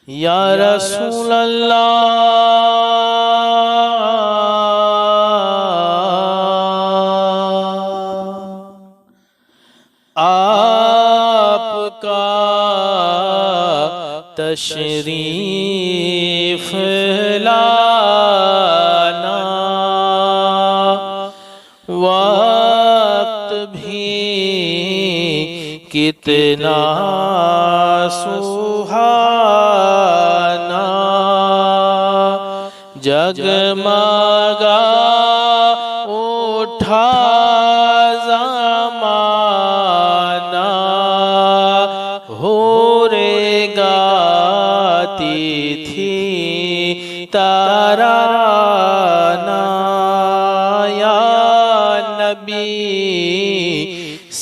یا رسول اللہ آپ کا تشریف لانا وقت بھی کتنا سہانا جگمگا اٹھا زمانہ حوریں گاتی تھی ترانہ یا نبی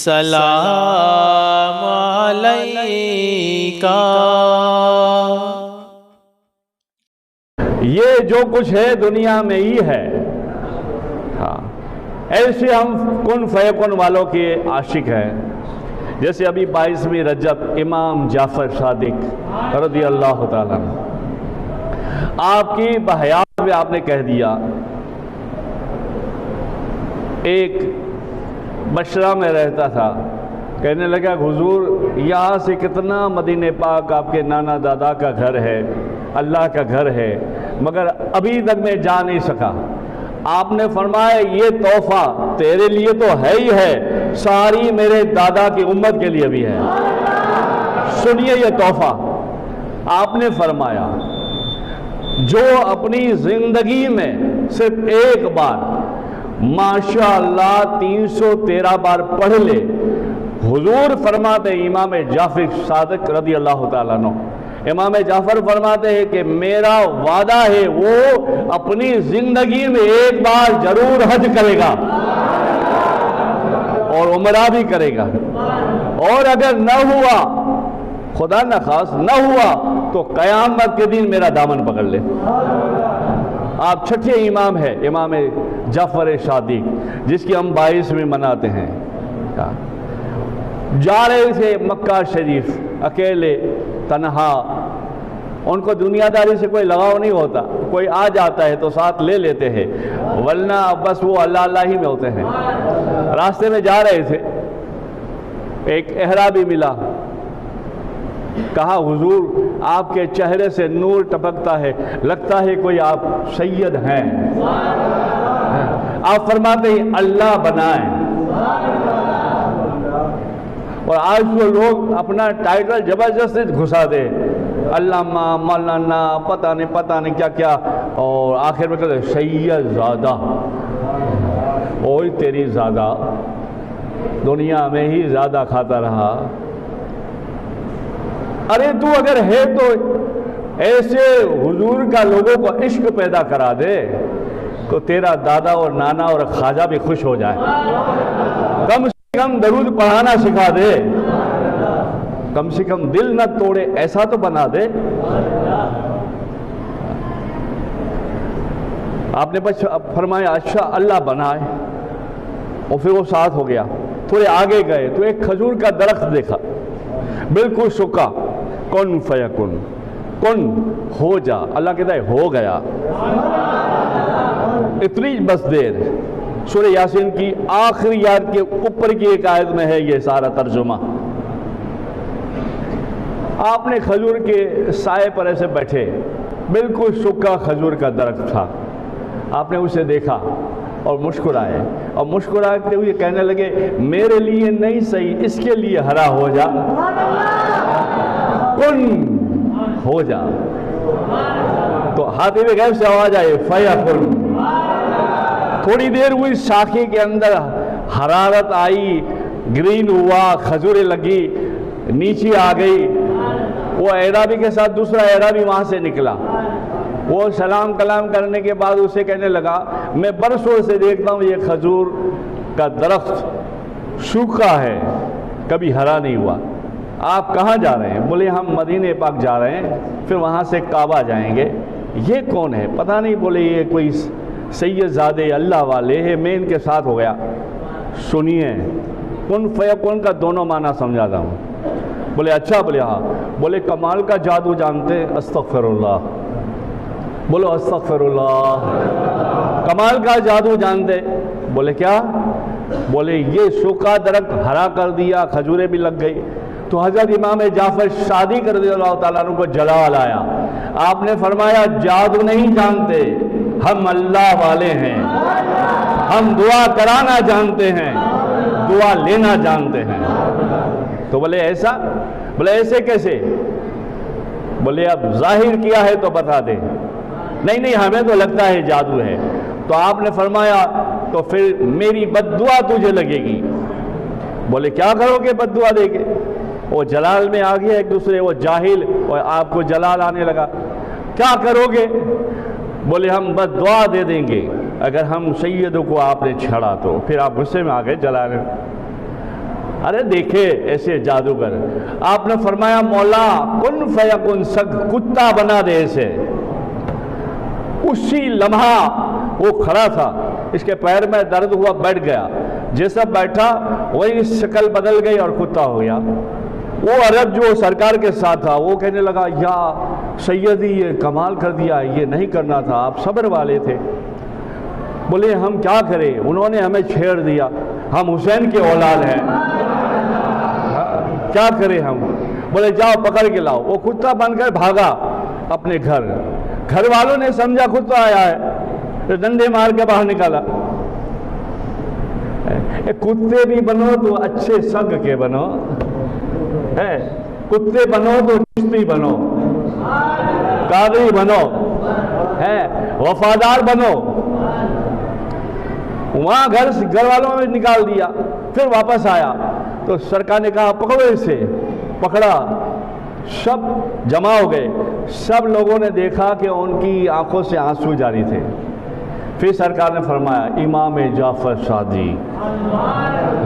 سلام علیکہ۔ یہ جو کچھ ہے دنیا میں ہی ہے، ہاں ایسے ہم کن فیکن والوں کے عاشق ہیں، جیسے ابھی 22ویں رجب امام جعفر صادق رضی اللہ تعالیٰ عنہ آپ کی بحیات میں آپ نے کہہ دیا، ایک بشرہ میں رہتا تھا، کہنے لگا حضور یہاں سے کتنا مدینہ پاک آپ کے نانا دادا کا گھر ہے، اللہ کا گھر ہے، مگر ابھی تک میں جا نہیں سکا۔ آپ نے فرمایا یہ تحفہ تیرے لیے تو ہے ہی ہے، ساری میرے دادا کی امت کے لیے بھی ہے، سنیے یہ تحفہ۔ آپ نے فرمایا جو اپنی زندگی میں صرف ایک بار ماشاءاللہ 313 بار پڑھ لے، حضور فرماتے ہیں امام جعفر صادق رضی اللہ تعالیٰ عنہ، امام جعفر فرماتے ہیں کہ میرا وعدہ ہے وہ اپنی زندگی میں ایک بار ضرور حج کرے گا اور عمرہ بھی کرے گا، اور اگر نہ ہوا خدا نخواست نہ ہوا تو قیامت کے دن میرا دامن پکڑ لے۔ آپ چھٹے امام ہے امام جعفر صادق، جس کی ہم 22ویں مناتے ہیں۔ جا رہے تھے مکہ شریف اکیلے تنہا، ان کو دنیا داری سے کوئی لگاؤ نہیں ہوتا، کوئی آ جاتا ہے تو ساتھ لے لیتے ہیں، ورنہ بس وہ اللہ اللہ ہی میں ہوتے ہیں۔ راستے میں جا رہے تھے، ایک احرابی ملا، کہا حضور آپ کے چہرے سے نور ٹپکتا ہے، لگتا ہے کوئی آپ سید ہیں۔ آپ فرماتے ہیں اللہ بنائیں۔ اور آج وہ لوگ اپنا ٹائٹل زبردستی گھسا دے، علامہ مولانا پتہ نہیں کیا کیا، اور آخر میں کہتے سید زادہ، اوئی تیری زادہ، دنیا میں ہی زیادہ کھاتا رہا۔ ارے تو اگر ہے تو ایسے حضور کا لوگوں کو عشق پیدا کرا دے تو تیرا دادا اور نانا اور خواجہ بھی خوش ہو جائے، کم سے کم درود پڑھانا سکھا دے، کم سے کم دل نہ توڑے ایسا تو بنا دے۔ آپ نے بس فرمایا اچھا اللہ بنائے، اور پھر وہ ساتھ ہو گیا۔ تھوڑے آگے گئے تو ایک کھجور کا درخت دیکھا، بالکل سوکھا، کن فیکن، کن ہو جا، اللہ کہتا ہے ہو گیا۔ اتنی بس دیر، سورہ یاسین کی آخری آیت کے اوپر کی ایک آیت میں ہے یہ سارا ترجمہ۔ آپ نے کھجور کے سائے پر ایسے بیٹھے، بالکل سوکھا کھجور کا درخت تھا، آپ نے اسے دیکھا اور مسکرائے، اور مسکراتے ہوئے کہنے لگے میرے لیے نہیں صحیح، اس کے لیے ہرا ہو جا، کن ہو جا۔ تو حاتم غیب سے آواز آئے فیکن، تھوڑی دیر ہوئی، شاخے کے اندر حرارت آئی، گرین ہوا، کھجوریں لگی، نیچے آ گئی۔ وہ اعرابی کے ساتھ دوسرا اعرابی وہاں سے نکلا، وہ سلام کلام کرنے کے بعد اسے کہنے لگا میں برسوں سے دیکھتا ہوں یہ کھجور کا درخت سوکھا ہے، کبھی ہرا نہیں ہوا، آپ کہاں جا رہے ہیں؟ بولے ہم مدینہ پاک جا رہے ہیں، پھر وہاں سے کعبہ جائیں گے۔ یہ کون ہے؟ پتہ نہیں، بولے یہ کوئی سید زادے اللہ والے ہیں، میں ان کے ساتھ ہو گیا۔ سنیے کن فیکن کا دونوں معنی سمجھاتا ہوں۔ بولے اچھا، بولے ہاں، بولے کمال کا جادو جانتے ہیں؟ استغفر اللہ، بولو استغفر اللہ۔ کمال کا جادو جانتے؟ بولے کیا؟ بولے یہ سوکھا درخت ہرا کر دیا، کھجوریں بھی لگ گئی۔ تو حضرت امام جعفر شادی کر دیا اللہ تعالیٰ عنہ کو جلال آیا۔ آپ نے فرمایا جادو نہیں جانتے، ہم اللہ والے ہیں، ہم دعا کرانا جانتے ہیں، دعا لینا جانتے ہیں۔ تو بولے ایسا؟ بولے ایسے کیسے؟ بولے اب ظاہر کیا ہے تو بتا دیں۔ نہیں نہیں، ہمیں تو لگتا ہے جادو ہے۔ تو آپ نے فرمایا تو پھر میری بد دعا تجھے لگے گی۔ بولے کیا کرو گے بد دعا دے کے؟ وہ جلال میں آ گیا ایک دوسرے، وہ جاہل اور آپ کو جلال آنے لگا۔ کیا کرو گے؟ بولے ہم بد دعا دے دیں گے اگر ہم سیدوں کو آپ نے چھڑا تو۔ پھر آپ غصے میں آ گئے جلال میں۔ ارے دیکھے ایسے جادوگر، آپ نے فرمایا مولا کن فیکن، سگ کتا بنا دے اسے۔ اسی لمحہ وہ کھڑا تھا، اس کے پیر میں درد ہوا، بیٹھ گیا، جیسا بیٹھا وہی شکل بدل گئی اور کتا ہو گیا۔ وہ عرب جو سرکار کے ساتھ تھا وہ کہنے لگا یا سیدی یہ کمال کر دیا، یہ نہیں کرنا تھا، آپ صبر والے تھے۔ بولے ہم کیا کریں، انہوں نے ہمیں چھیڑ دیا، ہم حسین کے اولاد ہیں، کیا کریں ہم؟ بولے جاؤ پکڑ کے لاؤ۔ وہ کتا بن کر بھاگا اپنے گھر، گھر والوں نے سمجھا کتا آیا ہے تو ڈنڈے مار کے باہر نکالا۔ کتے بھی بنو تو اچھے سگ کے بنو، کتے بنو تو چشتی بنو، قادری بنو، وفادار بنو۔ وہاں گھر والوں میں نکال دیا، پھر واپس آیا تو سرکار نے کہا پکڑو اسے، پکڑا، سب جمع ہو گئے، سب لوگوں نے دیکھا کہ ان کی آنکھوں سے آنسو جاری تھے۔ پھر سرکار نے فرمایا امام جعفر شادی،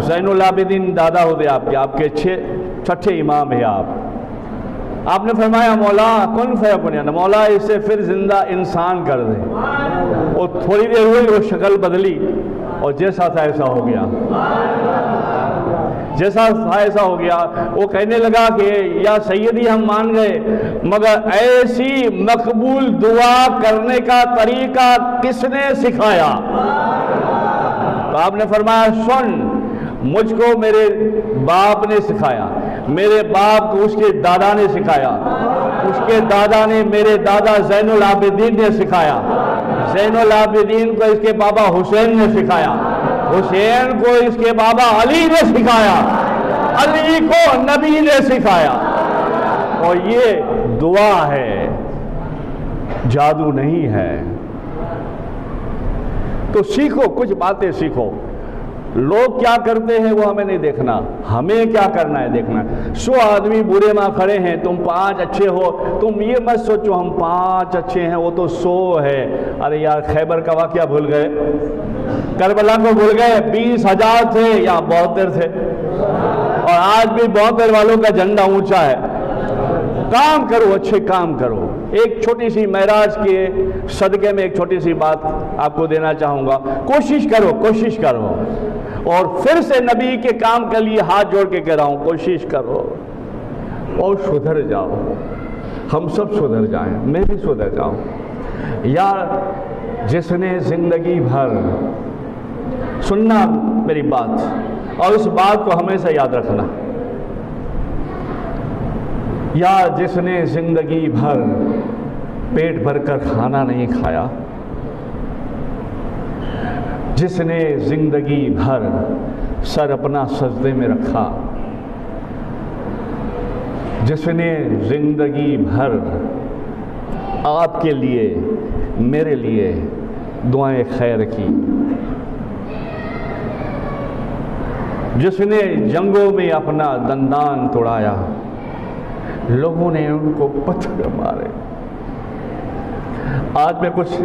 زین العابدین دادا ہوتے آپ کے چھٹے امام ہیں آپ نے فرمایا مولا کن فیکن، مولا اسے پھر زندہ انسان کر دے۔ اور تھوڑی دیر ہوئی وہ شکل بدلی اور جیسا تھا ایسا ہو گیا، جیسا تھا ایسا ہو گیا۔ وہ کہنے لگا کہ یا سیدی ہم مان گئے، مگر ایسی مقبول دعا کرنے کا طریقہ کس نے سکھایا؟ تو آپ نے فرمایا سن، مجھ کو میرے باپ نے سکھایا، میرے باپ کو اس کے دادا نے سکھایا، اس کے دادا نے میرے دادا زین العابدین نے سکھایا، زین العابدین کو اس کے بابا حسین نے سکھایا، حسین کو اس کے بابا علی نے سکھایا، علی کو نبی نے سکھایا۔ اور یہ دعا ہے، جادو نہیں ہے۔ تو سیکھو، کچھ باتیں سیکھو۔ لوگ کیا کرتے ہیں وہ ہمیں نہیں دیکھنا، ہمیں کیا کرنا ہے دیکھنا ہے۔ 100 آدمی بورے ماں کھڑے ہیں، تم 5 اچھے ہو، تم یہ مت سوچو ہم 5 اچھے ہیں وہ تو 100 ہے۔ ارے یار خیبر کا واقعہ بھول گئے، کربلا کو بھول گئے، 20,000 تھے یا 72 تھے، اور آج بھی 72 والوں کا جھنڈا اونچا ہے۔ کام کرو، اچھے کام کرو۔ ایک چھوٹی سی معراج کے صدقے میں ایک چھوٹی سی بات آپ کو دینا چاہوں گا، کوشش کرو، کوشش کرو، اور پھر سے نبی کے کام کے لیے ہاتھ جوڑ کے کہہ رہا ہوں کوشش کرو اور سدھر جاؤ۔ ہم سب سدھر جائیں، میں بھی سدھر جاؤں۔ یار جس نے زندگی بھر، سننا میری بات اور اس بات کو ہمیشہ یاد رکھنا، یا جس نے زندگی بھر پیٹ بھر کر کھانا نہیں کھایا، جس نے زندگی بھر سر اپنا سجدے میں رکھا، جس نے زندگی بھر آپ کے لیے میرے لیے دعائیں خیر کی، جس نے جنگوں میں اپنا دندان توڑایا، لوگوں نے ان کو پتھر مارے۔ آج میں کچھ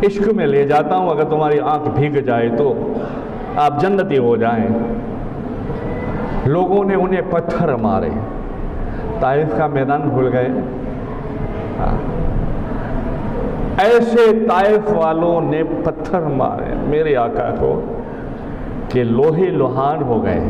عشق میں لے جاتا ہوں، اگر تمہاری آنکھ بھیگ جائے تو آپ جنتی ہو جائیں۔ لوگوں نے انہیں پتھر مارے، طائف کا میدان بھول گئے؟ ایسے طائف والوں نے پتھر مارے میرے آقا کو کہ لوہے لوہان ہو گئے۔